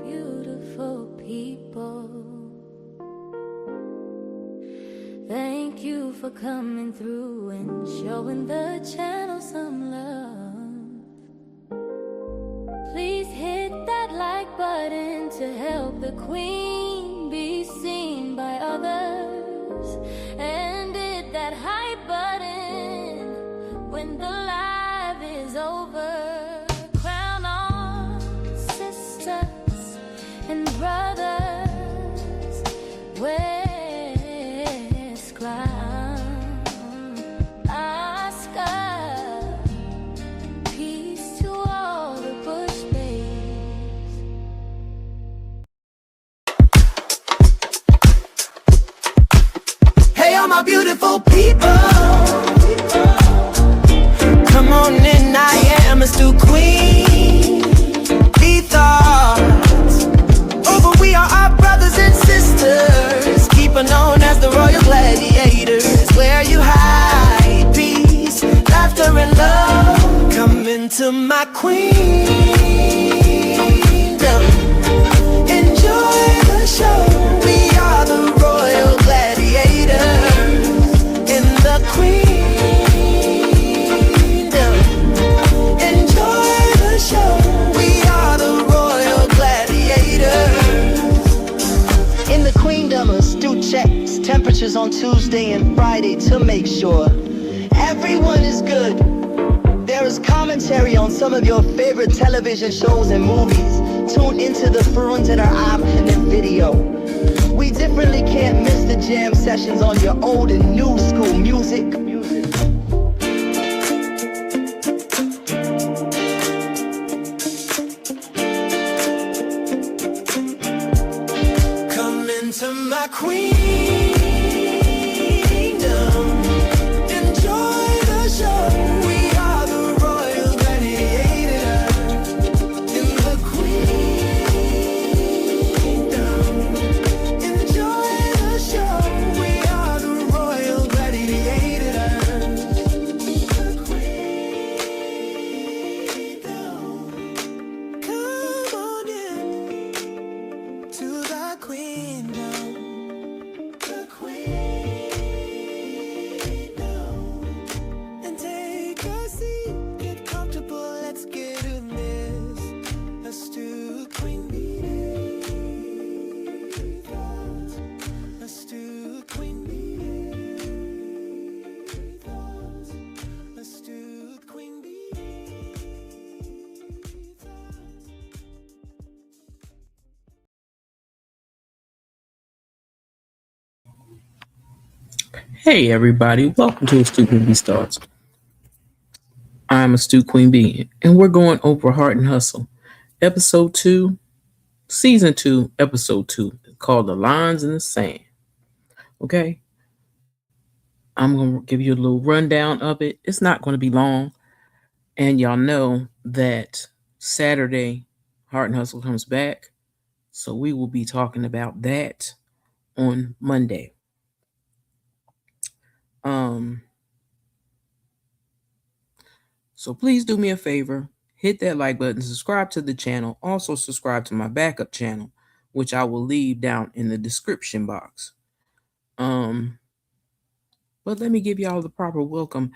beautiful people. Thank you for coming through and showing the channel some love. Please hit that like button to help the queen be seen by others. And hit that hype button when the live is over. Crown on sisters and brothers. West Clown, Oscar. Peace to all the Bush babes. Hey, all my beautiful people, come on in, I am S.2 Queen. Be thoughts over, we are our brothers and sisters, keeper known as the royal gladiators, where you hide peace, laughter and love. Come into my queendom, enjoy the show. We are the royal gladiators in the queendom. Enjoy the show. We are the royal gladiators in the queendom. S.2 checks temperatures on Tuesday and Friday to make sure everyone is good. There is commentary on some of your favorite television shows and movies. Tune into the front in our app and in video. We differently can't miss the jam sessions on your old and new school music. Come into my queendom, enjoy the show. We are the royal gladiators in the queendom. Enjoy the show. We are the royal gladiators in the queendom. Come on in to the queendom. The queendom. And take a seat, get comfortable, let's get in this. S.2 Queen Bee. S.2 Queen Bee. S.2 Queen Bee. Hey everybody, welcome to S.2 Queen Bee Starts. I'm S.2 Queen Bee, and we're going over Heart and Hustle, Episode 2, Season 2, Episode 2, called The Lines in the Sand. Okay? I'm going to give you a little rundown of it. It's not going to be long, and y'all know that Saturday, Heart and Hustle comes back, so we will be talking about that on Monday. So please do me a favor, hit that like button, subscribe to the channel, also subscribe to my backup channel, which I will leave down in the description box. But let me give y'all the proper welcome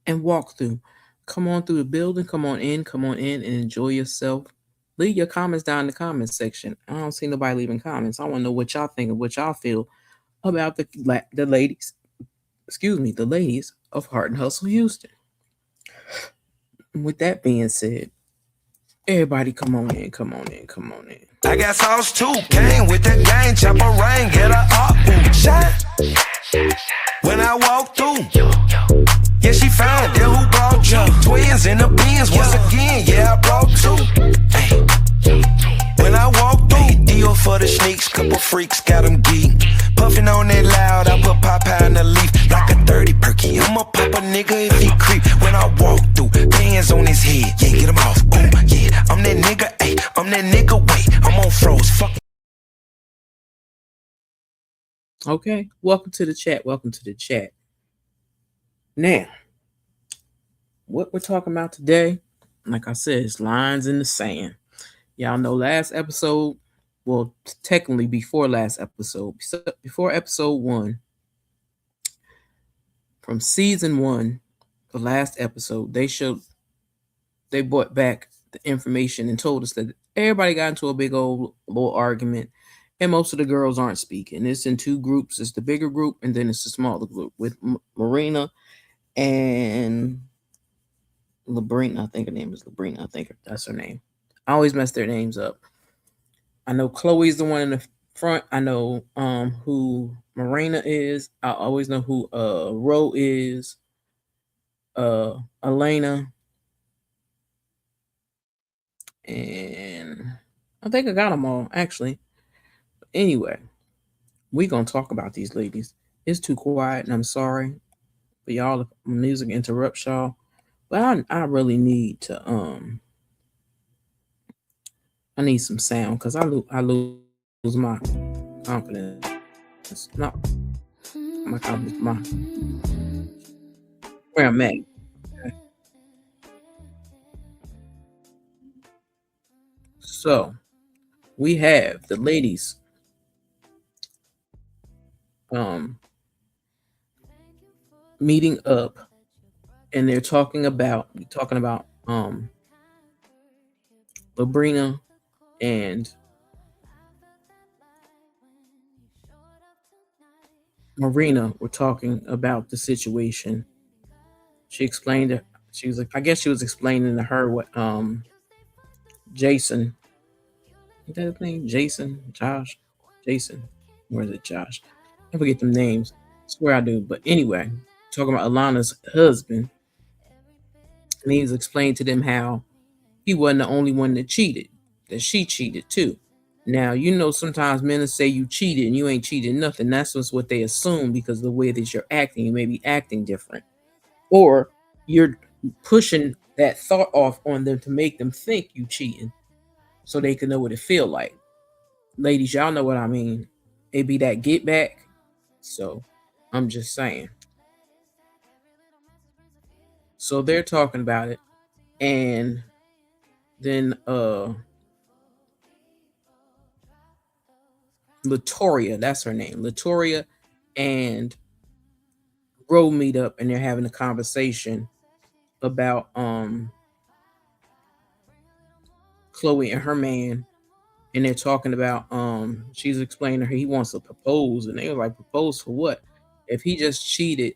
and walkthrough. Come on through the building, come on in and enjoy yourself. Leave your comments down in the comments section. I don't see nobody leaving comments. I want to know what y'all think and what y'all feel about the ladies, the ladies of Heart and Hustle Houston. With that being said, everybody come on in. I got sauce too, came with the gang, chopper rain, get a up, shine. When I walk through, yeah, she found that who brought you. Twins in the bins, once again, yeah, I brought two. Ay. When I walk through, deal for the sneaks, couple freaks, got them geek. Puffin' on that loud, I put Popeye in the leaf, like a 30 perky. I'ma pop a nigga if he creep. When I walk through, bands on his head, yeah, get him off, ooh, yeah. I'm that nigga, ayy, I'm that nigga, wait, I'm on froze, fuck. Okay, welcome to the chat. Now, what we're talking about today, like I said, is lines in the sand. Y'all know last episode, well, technically before last episode, before episode one, from season one, the last episode, they brought back the information and told us that everybody got into a big old little argument, and most of the girls aren't speaking. It's in two groups. It's the bigger group, and then it's the smaller group with Marina and Labrina. I think her name is Labrina. I think that's her name. I always mess their names up. I know Chloe's the one in the front. I know who Marina is. I always know who Ro is. Elena, and I think I got them all actually. Anyway, we gonna talk about these ladies. It's too quiet, and I'm sorry for y'all if music interrupts y'all. But I really need to I need some sound because I lose my confidence. Not my confidence, my where I'm at. Okay? So we have the ladies um meeting up, and they're talking about Labrina and Marina were talking about the situation. She explained it. She was like, I guess she was explaining to her what Jason, is that his name? Jason, Josh, Jason, where is it? Josh. I forget them names. I swear I do. But anyway, talking about Alana's husband, and he was explaining to them how he wasn't the only one that cheated, that she cheated too. Now, sometimes men will say you cheated and you ain't cheated nothing. That's just what they assume because of the way that you're acting. You may be acting different. Or you're pushing that thought off on them to make them think you cheating so they can know what it feel like. Ladies, y'all know what I mean. It be that get back. So I'm just saying. So they're talking about it. And then Latoria, that's her name. Latoria and Ro meet up and they're having a conversation about Chloe and her man, and they're talking about she's explaining to her he wants to propose, and they were like, propose for what? If he just cheated,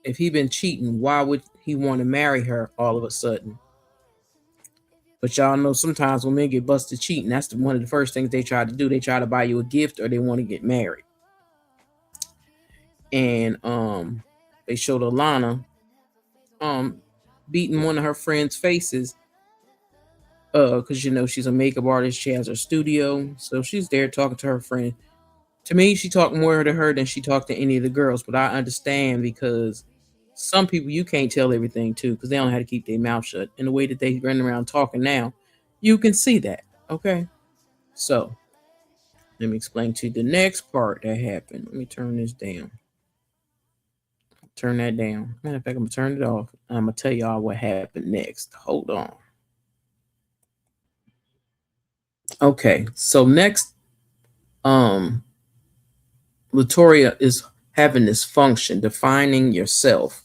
if he been cheating, why would he want to marry her all of a sudden? But y'all know sometimes when men get busted cheating, that's one of the first things they try to do. They try to buy you a gift or they want to get married. And they showed Alana beating one of her friends' faces because she's a makeup artist. She has her studio, so she's there talking to her friend. To me, she talked more to her than she talked to any of the girls, but I understand because some people you can't tell everything to because they don't know how to keep their mouth shut. And the way that they run around talking now, you can see that. Okay, so let me explain to you the next part that happened. Let me turn this down. Turn that down. Matter of fact, I'm gonna turn it off. I'm gonna tell y'all what happened next. Hold on. Okay, so next, um, Latoria is having this function, defining yourself.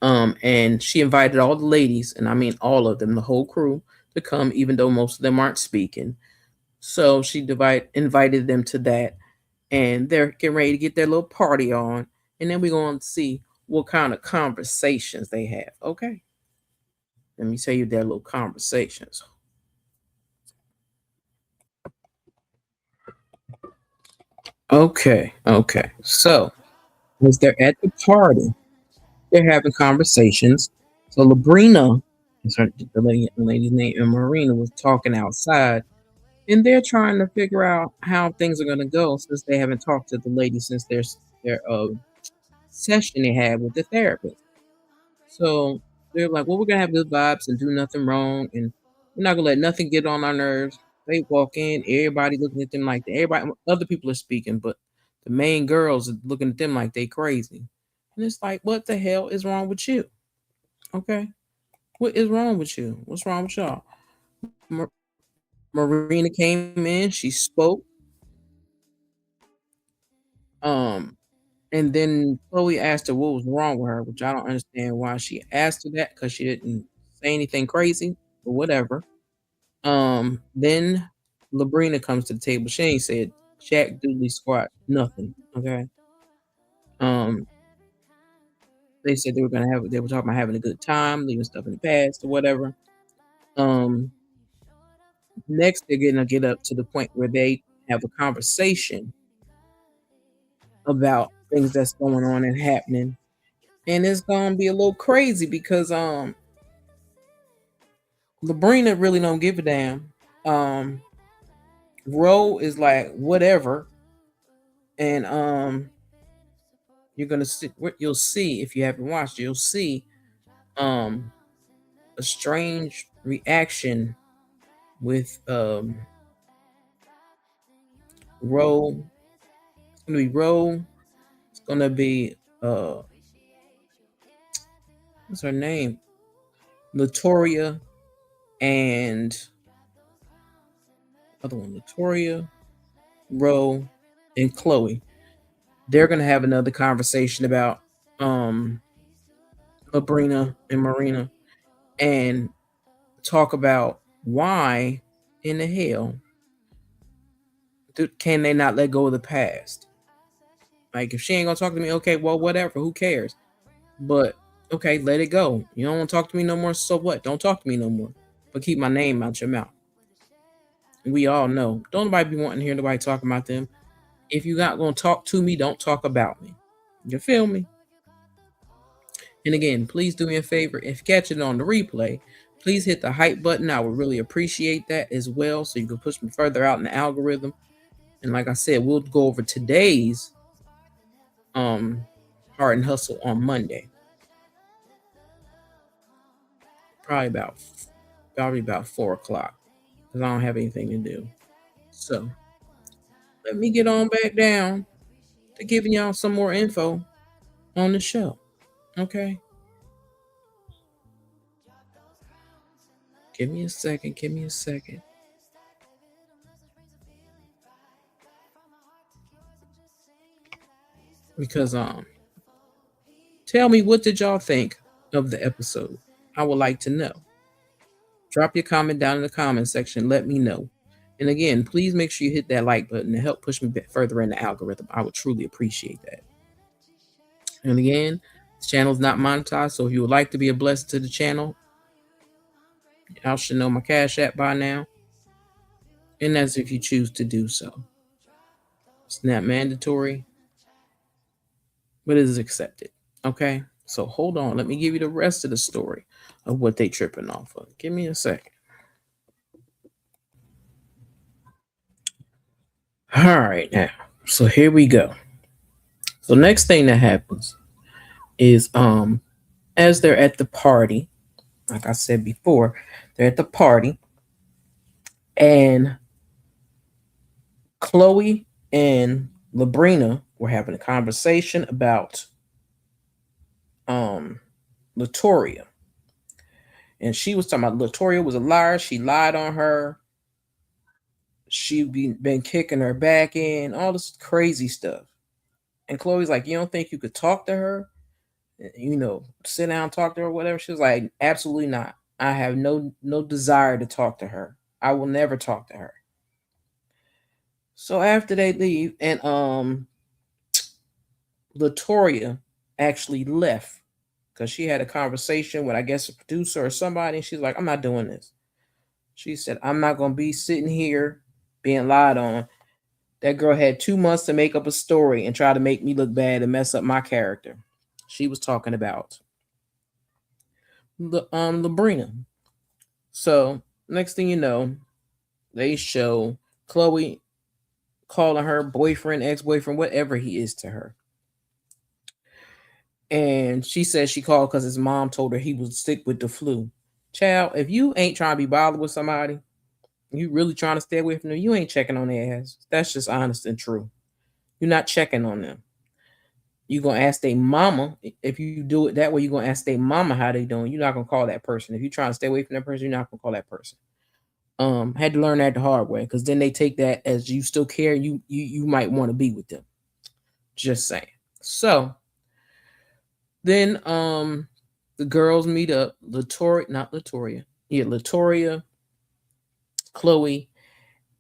And she invited all the ladies, and I mean all of them, the whole crew, to come, even though most of them aren't speaking. So she invited them to that, and they're getting ready to get their little party on, and then we're going to see what kind of conversations they have. Okay, let me tell you their little conversations. Okay. So as they're at the party, they're having conversations. So Labrina, the lady's name, and Marina was talking outside, and they're trying to figure out how things are going to go since they haven't talked to the lady since their session they had with the therapist. So they're like, well, we're gonna have good vibes and do nothing wrong, and we're not gonna let nothing get on our nerves. They walk in, everybody looking at them like everybody, other people are speaking, but the main girls are looking at them like they crazy. And it's like, what the hell is wrong with you? Okay, what is wrong with you? What's wrong with y'all? Mar- Marina came in, she spoke. Um, and then Chloe asked her what was wrong with her, which I don't understand why she asked her that because she didn't say anything crazy, but whatever. Then Labrina comes to the table. She ain't said jack doodly squat, nothing. Okay. Um, they said they were talking about having a good time, leaving stuff in the past or whatever. Um, Next they're gonna get up to the point where they have a conversation about things that's going on and happening. And it's gonna be a little crazy because Labrina really don't give a damn. Um Ro is like whatever. And you're gonna see what you'll see if you haven't watched, you'll see um a strange reaction with Ro. It's gonna be Ro. It's gonna be what's her name? Latoria and other one, Latoria, Ro, and Chloe. They're gonna have another conversation about um Labrina and Marina and talk about why in the hell can they not let go of the past? Like if she ain't gonna talk to me, okay, well whatever, who cares? But okay, let it go. You don't want to talk to me no more, so what? Don't talk to me no more. But keep my name out your mouth. We all know. Don't nobody be wanting to hear nobody talking about them. If you not gonna talk to me, don't talk about me. You feel me? And again, please do me a favor. If you catch it on the replay, please hit the hype button. I would really appreciate that as well. So you can push me further out in the algorithm. And like I said, we'll go over today's Heart and Hustle on Monday. Probably about 4 o'clock. Because I don't have anything to do. So let me get on back down to giving y'all some more info on the show. Okay. Give me a second. Give me a second. Because tell me, what did y'all think of the episode? I would like to know. Drop your comment down in the comment section. Let me know. And again, please make sure you hit that like button to help push me further in the algorithm. I would truly appreciate that. And again, this channel is not monetized, so if you would like to be a blessing to the channel, y'all should know my Cash App by now. And that's if you choose to do so. It's not mandatory, but it is accepted. Okay? So hold on. Let me give you the rest of the story of what they tripping off of. Give me a second. All right, now. So here we go. So next thing that happens is as they're at the party, like I said before, they're at the party and Chloe and Labrina were having a conversation about um Latoria. And she was talking about Latoria was a liar. She lied on her. She been kicking her back in, all this crazy stuff. And Chloe's like, you don't think you could talk to her? Sit down and talk to her or whatever. She was like, absolutely not. I have no desire to talk to her. I will never talk to her. So after they leave, and Latoria actually left because she had a conversation with, I guess, a producer or somebody. And she's like, I'm not doing this. She said, I'm not gonna be sitting here being lied on. That girl had 2 months to make up a story and try to make me look bad and mess up my character. She was talking about the Labrina. So next thing you know, they show Chloe calling her boyfriend, ex-boyfriend, whatever he is to her. And she says she called because his mom told her he was sick with the flu. Child, if you ain't trying to be bothered with somebody, you really trying to stay away from them, you ain't checking on their ass. That's just honest and true. You're not checking on them. You're gonna ask their mama. If you do it that way, you're gonna ask their mama how they doing. You're not gonna call that person. If you're trying to stay away from that person, you're not gonna call that person. Had to learn that the hard way because then they take that as you still care. You might want to be with them. Just saying. So then the girls meet up. Latoria, not Latoria. Yeah, Latoria, Chloe,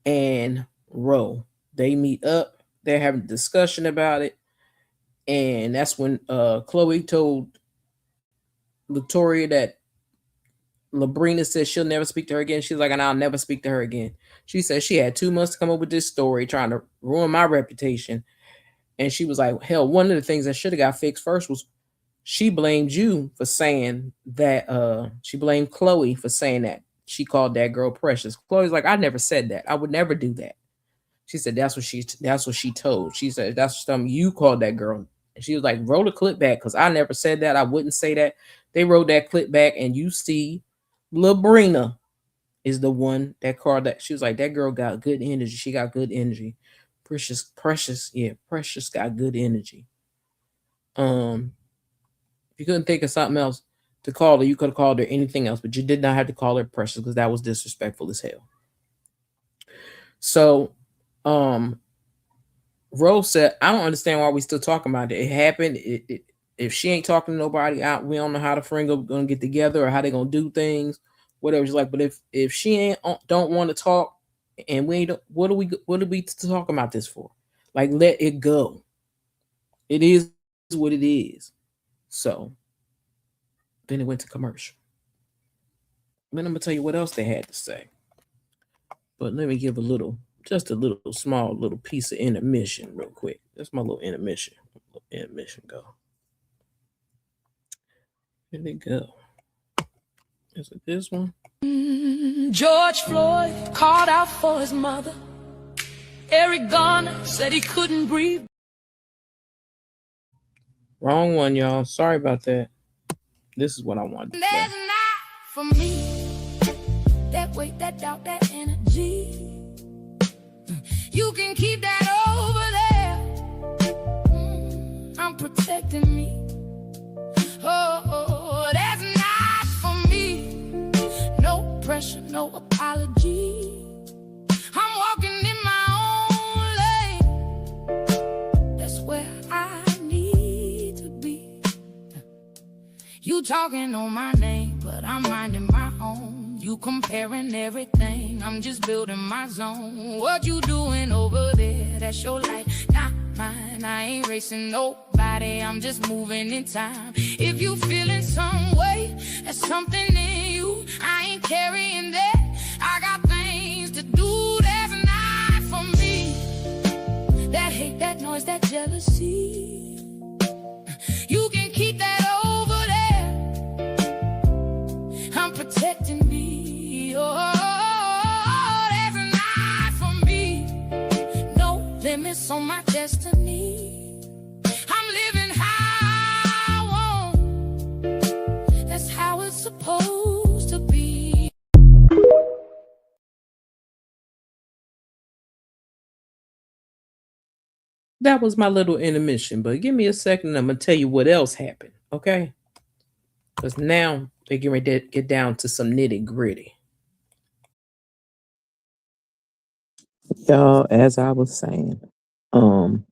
and Ro. They meet up. They're having a discussion about it. And that's when Chloe told Latoria that Labrina said she'll never speak to her again. She's like, and I'll never speak to her again. She said she had 2 months to come up with this story, trying to ruin my reputation. And she was like, hell, one of the things that should have got fixed first was she blamed you for saying that. She blamed Chloe for saying that she called that girl precious. Chloe's like, I never said that. I would never do that. She said that's what she told. She said that's something you called that girl. And she was like, roll the clip back because I never said that. I wouldn't say that. They wrote that clip back, and you see, Labrina is the one that called that. She was like, that girl got good energy. She got good energy. Precious, yeah, Precious got good energy. If you couldn't think of something else to call her, you could have called her anything else, but you did not have to call her Precious because that was disrespectful as hell. So, Rose said, I don't understand why we still talking about it. It happened. If she ain't talking to nobody, we don't know how the friend gonna get together or how they gonna do things, whatever. She's like, but if she ain't don't want to talk, and we ain't, what are we talking about this for? Like, let it go. It is what it is. So then it went to commercial. Then I'm gonna tell you what else they had to say. But let me give just a little small little piece of intermission real quick. That's my little intermission. Intermission go. Here they go. Is it this one? George Floyd called out for his mother. Eric Garner said he couldn't breathe. Wrong one, y'all. Sorry about that. This is what I wanted to play. There's not for me that weight, that doubt, that energy. You can keep that over there. I'm protecting me. Oh, that's not for me. No pressure, no apology. I'm walking in my own lane. That's where I need to be. You talking on my name, but I'm minding my own. You comparing everything, I'm just building my zone. What you doing over there? That's your life, not mine. I ain't racing nobody, I'm just moving in time. If you feeling some way, that's something in you. I ain't carrying that. I got things to do. That's not for me. That hate, that noise, that jealousy. You can keep that over there. I'm protecting me. Oh, that's not for me. No limits on my destiny. I'm living how I want. That's how it's supposed to be. That was my little intermission, but give me a second. I'm gonna tell you what else happened, okay? Because now they're getting ready to get down to some nitty gritty. Y'all, as I was saying, um,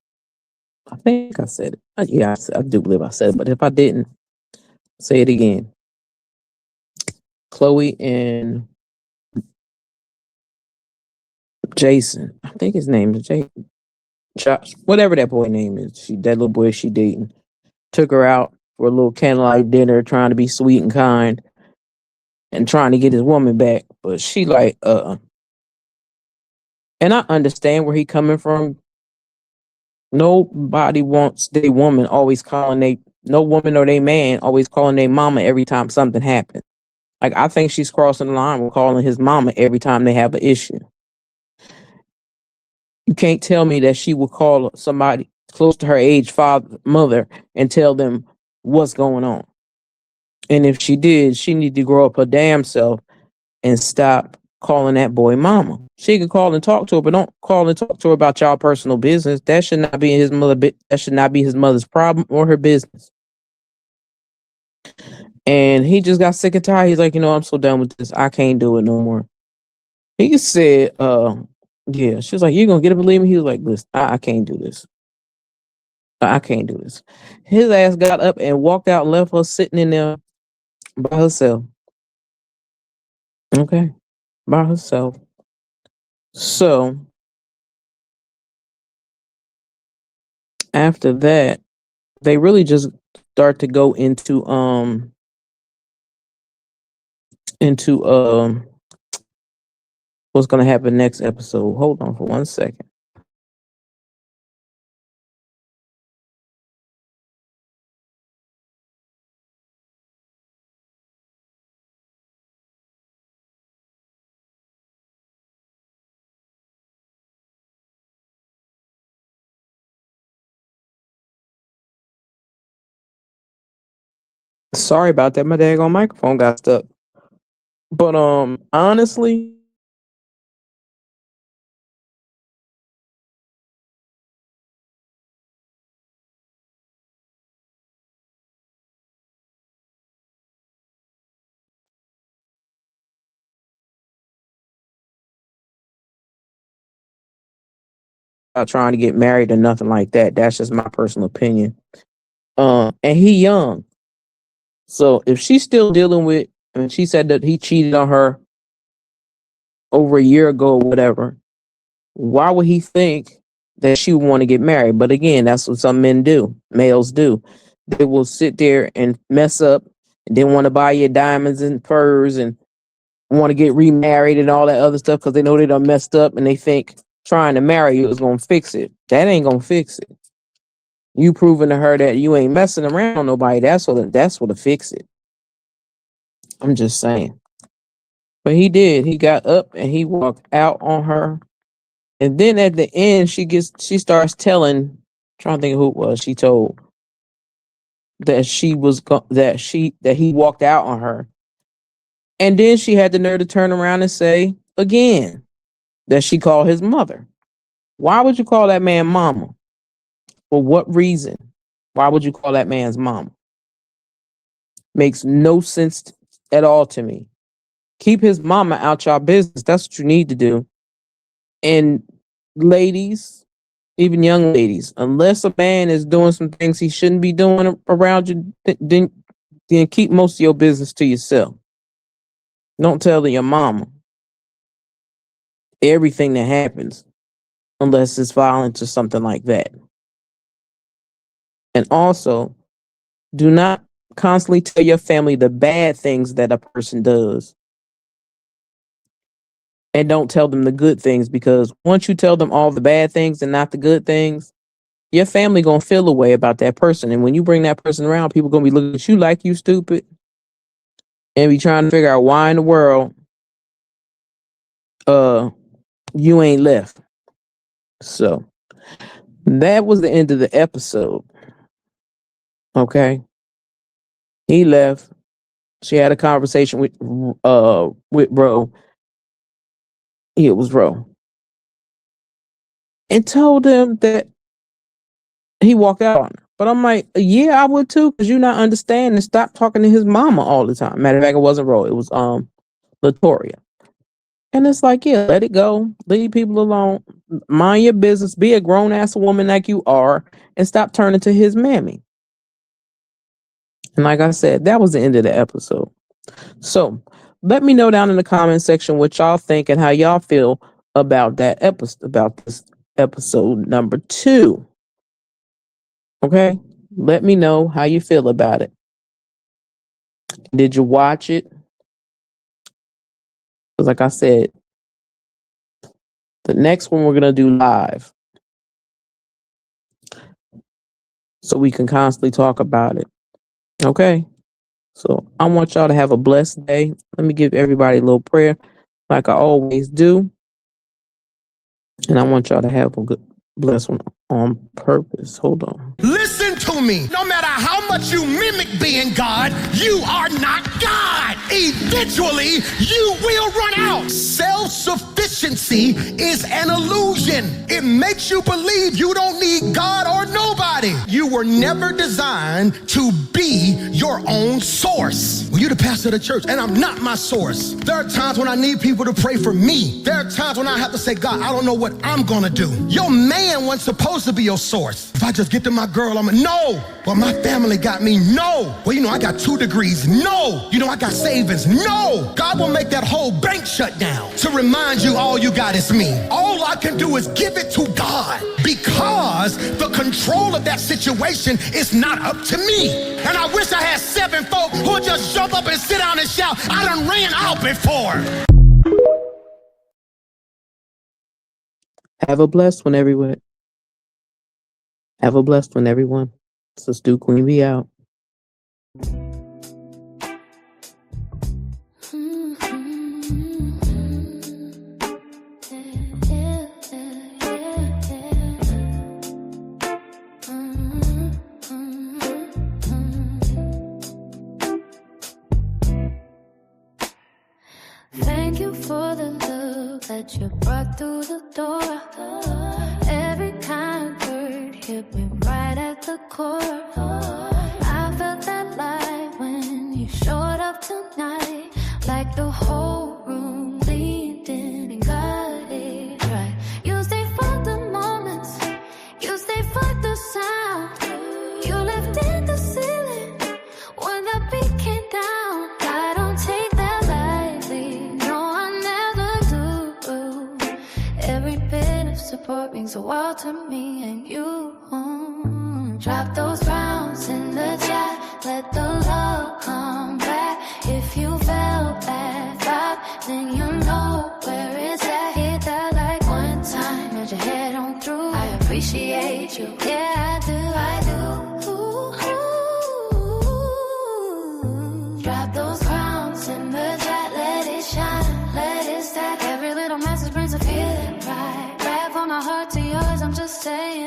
I think I said it. Yeah, I do believe I said it, but if I didn't, say it again. Chloe and Jason, I think his name is Jason, Josh, whatever that boy name is. That little boy she dating, took her out for a little candlelight dinner, trying to be sweet and kind, and trying to get his woman back. But she like, and I understand where he coming from. Nobody wants their woman always calling no woman or they man always calling their mama every time something happens. Like, I think she's crossing the line with calling his mama every time they have an issue. You can't tell me that she would call somebody close to her age mother and tell them what's going on. And if she did, she need to grow up her damn self and stop calling that boy mama. She can call and talk to her, but don't call and talk to her about y'all personal business. That should not be his mother. That should not be his mother's problem or her business. And he just got sick and tired. He's like, I'm so done with this. I can't do it no more. He said, yeah, she was like, "You gonna get up and leave me?" He was like, "Listen, I can't do this. I can't do this." His ass got up and walked out and left her sitting in there by herself. Okay, by herself. So after that, they really just start to go into what's gonna happen next episode. Hold on for 1 second. Sorry about that. My daggone microphone got stuck. But honestly, not trying to get married or nothing like that. That's just my personal opinion. And he young. So if she's still dealing with, and she said that he cheated on her over a year ago or whatever, why would he think that she would want to get married? But again, that's what some men do, males do. They will sit there and mess up and then want to buy you diamonds and furs and want to get remarried and all that other stuff because they know they done messed up and they think trying to marry you is going to fix it. That ain't going to fix it. You proving to her that you ain't messing around on nobody. That's what'll fix it. I'm just saying. But he did. He got up and he walked out on her. And then at the end, she starts telling, trying to think of who it was. She told that that he walked out on her. And then she had the nerve to turn around and say again that she called his mother. Why would you call that man mama? For what reason? Why would you call that man's mama? Makes no sense at all to me. Keep his mama out your business. That's what you need to do. And ladies, even young ladies, unless a man is doing some things he shouldn't be doing around you, then keep most of your business to yourself. Don't tell your mama everything that happens unless it's violence or something like that. And also, do not constantly tell your family the bad things that a person does. And don't tell them the good things, because once you tell them all the bad things and not the good things, your family gonna feel a way about that person. And when you bring that person around, people gonna be looking at you like you stupid and be trying to figure out why in the world you ain't left. So that was the end of the episode. Okay. He left. She had a conversation with Bro. It was Bro. And told him that he walked out on her. But I'm like, yeah, I would too, because you're not understanding. Stop talking to his mama all the time. Matter of fact, it wasn't Ro, it was Latoria. And it's like, yeah, let it go. Leave people alone. Mind your business. Be a grown ass woman like you are, and stop turning to his mammy. And like I said, that was the end of the episode. So let me know down in the comment section what y'all think and how y'all feel about that episode, about this episode number 2. Okay, let me know how you feel about it. Did you watch it? Because like I said, the next one we're going to do live. So we can constantly talk about it. Okay. So I want y'all to have a blessed day. Let me give everybody a little prayer like I always do. And I want y'all to have a good blessed one on purpose. Hold on. Listen to me. No matter how much you mimic being God, you are not God. Eventually, you will run out. Self-sufficiency is an illusion. It makes you believe you don't need God or nobody. You were never designed to be your own source. Well, you're the pastor of the church, and I'm not my source. There are times when I need people to pray for me. There are times when I have to say, God, I don't know what I'm gonna do. Your man wasn't supposed to be your source. If I just get to my girl, no. Well, my family got me, no. Well, you know, I got 2 degrees, no. You know, I got savings, no. God will make that whole bank shut down to remind you all you got is me. All I can do is give it to God, because the control of that situation is not up to me. And I wish I had 7 folk who would just jump up and sit down and shout, I done ran out before. Have a blessed one, everyone. Have a blessed one, everyone. S.2 Queen B out. Thank you for the love that you brought through the door. Every kind word hit me right at the core. I felt that light when you showed up tonight, like the whole room leaned in and got it right. You stay for the moments, you stay for the sound. You lifted the ceiling when the beat came down. I don't take that lightly, no, I never do. Every bit of support means the world to me and you. Drop those rounds in the chat, let the love come back. If you felt that vibe, then you know where it's at. Hit that like one time, nod your head on through. I appreciate you, yeah, I do, I do. Drop those crowns in the chat, let it shine, let it stack. Every little message brings a feeling right. Back from my heart to yours, I'm just saying.